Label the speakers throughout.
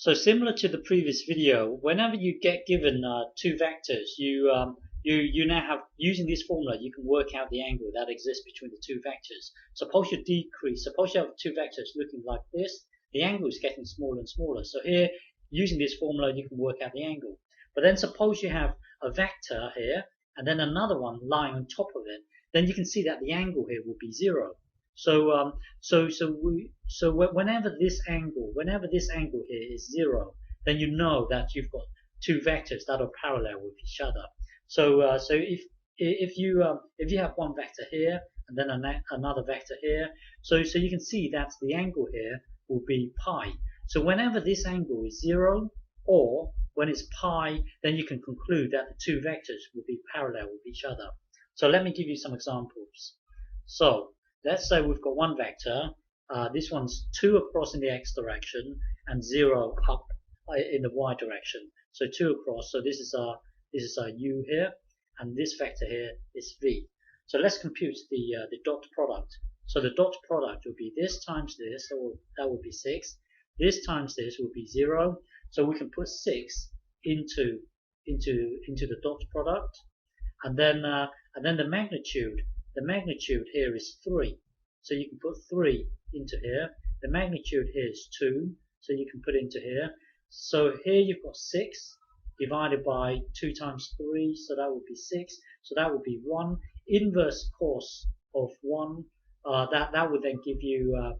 Speaker 1: So similar to the previous video, whenever you get given two vectors, you now have, using this formula, you can work out the angle that exists between the two vectors. Suppose you have two vectors looking like this, the angle is getting smaller and smaller. So here, using this formula, you can work out the angle. But then suppose you have a vector here, and then another one lying on top of it, then you can see that the angle here will be 0. So whenever this angle here is 0, then you know that you've got two vectors that are parallel with each other. So if you have one vector here and then another vector here, so you can see that the angle here will be pi. So whenever this angle is 0 or when it's pi, then you can conclude that the two vectors will be parallel with each other. So let me give you some examples. So let's say we've got one vector. This one's 2 across in the x direction and 0 up in the y direction. So 2 across. So this is our u here, and this vector here is v. So let's compute the dot product. So the dot product will be this times this. So that would be 6. This times this will be 0. So we can put 6 into the dot product, and then the magnitude here is 3. So you can put 3 into here. The magnitude here is 2. So you can put into here. So here you've got 6 divided by 2 times 3. So that would be 6. So that would be 1. Inverse cos of 1. That would then give you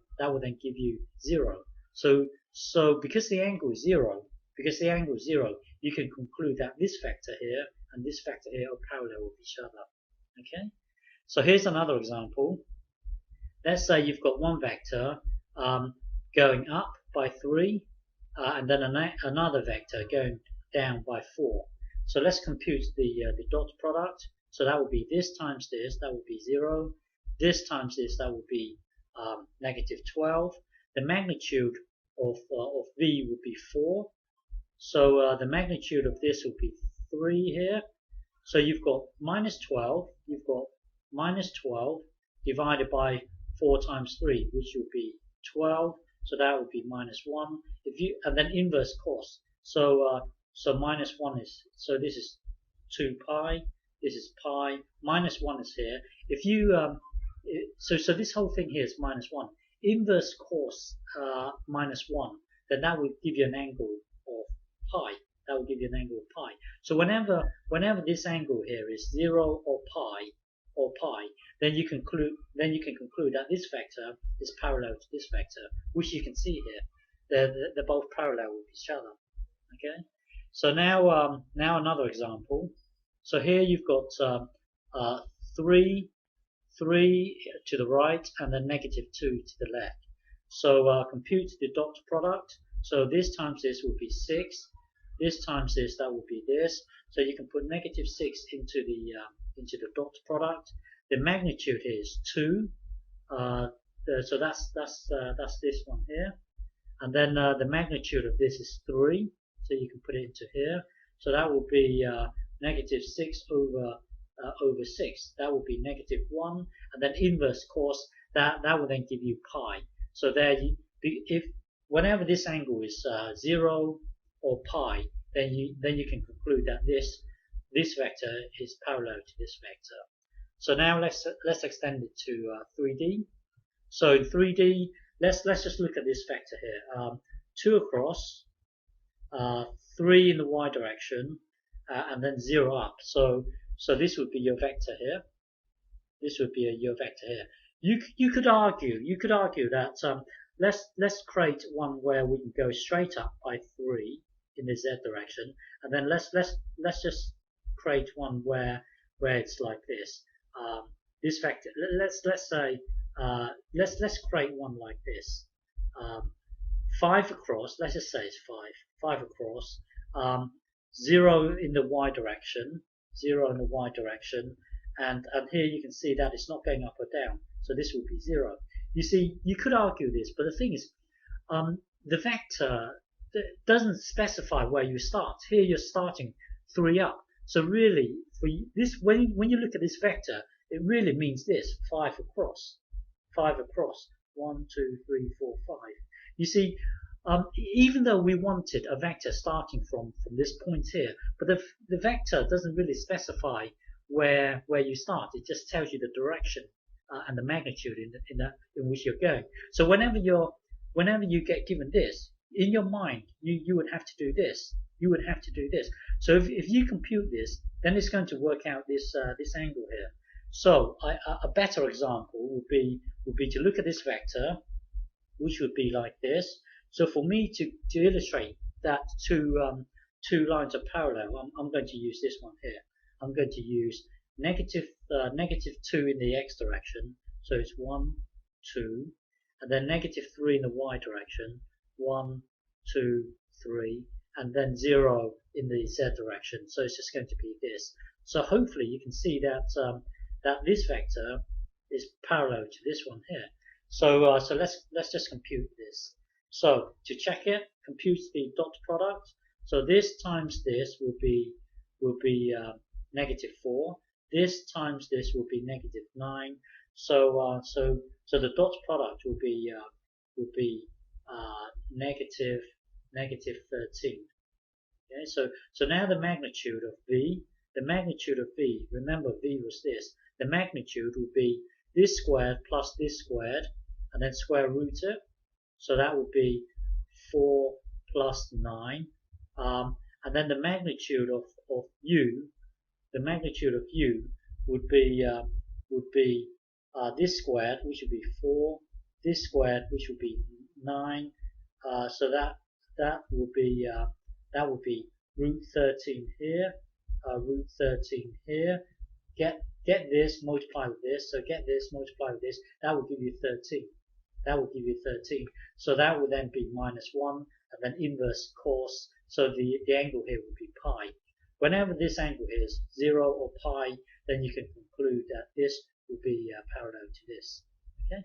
Speaker 1: 0. So because the angle is 0, you can conclude that this vector here and this vector here are parallel with each other. Okay. So here's another example. Let's say you've got one vector going up by 3 and then another vector going down by 4. So let's compute the dot product. So that would be this times this, that would be 0. This times this, that would be negative 12. The magnitude of v would be 4. So the magnitude of this will be 3 here. So you've got minus 12. You've got minus 12 divided by 4 times 3, which will be 12. So that would be minus 1. And then inverse cos. So minus 1 is, so this is 2 pi. This is pi. Minus 1 is here. If you so this whole thing here is minus 1. Inverse cos minus 1, then that would give you an angle of pi. That will give you an angle of pi. So whenever this angle here is 0 or pi, then you can conclude that this vector is parallel to this vector, which you can see here. They're both parallel with each other. Okay. So now another example. So here you've got 3 to the right and then negative 2 to the left. So compute the dot product. So this times this will be 6. This times this, that will be this. So you can put negative 6 into the dot product. The magnitude here is 2. So that's this one here. And then the magnitude of this is 3. So you can put it into here. So that will be negative 6 over 6. That will be negative 1. And then inverse cos, that will then give you pi. So there, whenever this angle is 0 or pi, then you can conclude that this vector is parallel to this vector. So now let's extend it to 3D. So in 3D, let's just look at this vector here. 2 across, 3 in the y direction, and then 0 up. So this would be your vector here. This would be your vector here. You could argue that let's create one where we can go straight up by 3 in the z direction, and then let's just create one where it's like this. This vector. Let's say let's create one like this. 5 across. Let's just say it's 5. 5 across. 0 in the y direction. 0 in the y direction. And here you can see that it's not going up or down. So this will be 0. You see, you could argue this, but the thing is, the vector doesn't specify where you start. Here you're starting 3 up. So really, for this, when you look at this vector, it really means this: 5 across. 5 across. 1, 2, 3, 4, 5. You see, even though we wanted a vector starting from this point here, but the vector doesn't really specify where you start. It just tells you the direction and the magnitude in which you're going. So whenever you get given this, in your mind, you would have to do this. You would have to do this. So if you compute this, then it's going to work out this angle here. So a better example would be to look at this vector, which would be like this. So for me to illustrate that two lines are parallel, I'm going to use this one here. I'm going to use negative 2 in the x direction, so it's 1, 2, and then negative 3 in the y direction, 1, 2, 3, and then 0 in the z direction. So it's just going to be this. So hopefully you can see that that this vector is parallel to this one here. So so let's just compute this. So to check it, compute the dot product. So this times this will be negative 4. This times this will be negative 9. So so the dot product will be negative 13. Okay, so now the magnitude of v, remember v was this. The magnitude would be this squared plus this squared, and then square root it. So that would be 4 plus 9. And then the magnitude of u, would be this squared, which would be 4. This squared, which would be 9. So that would be root 13 here. Root 13 here. Get this, multiply with this. So get this, multiply with this. That will give you 13. That will give you 13. So that will then be minus 1, and then inverse cos. So the angle here will be pi. Whenever this angle is 0 or pi, then you can conclude that this will be parallel to this. Okay.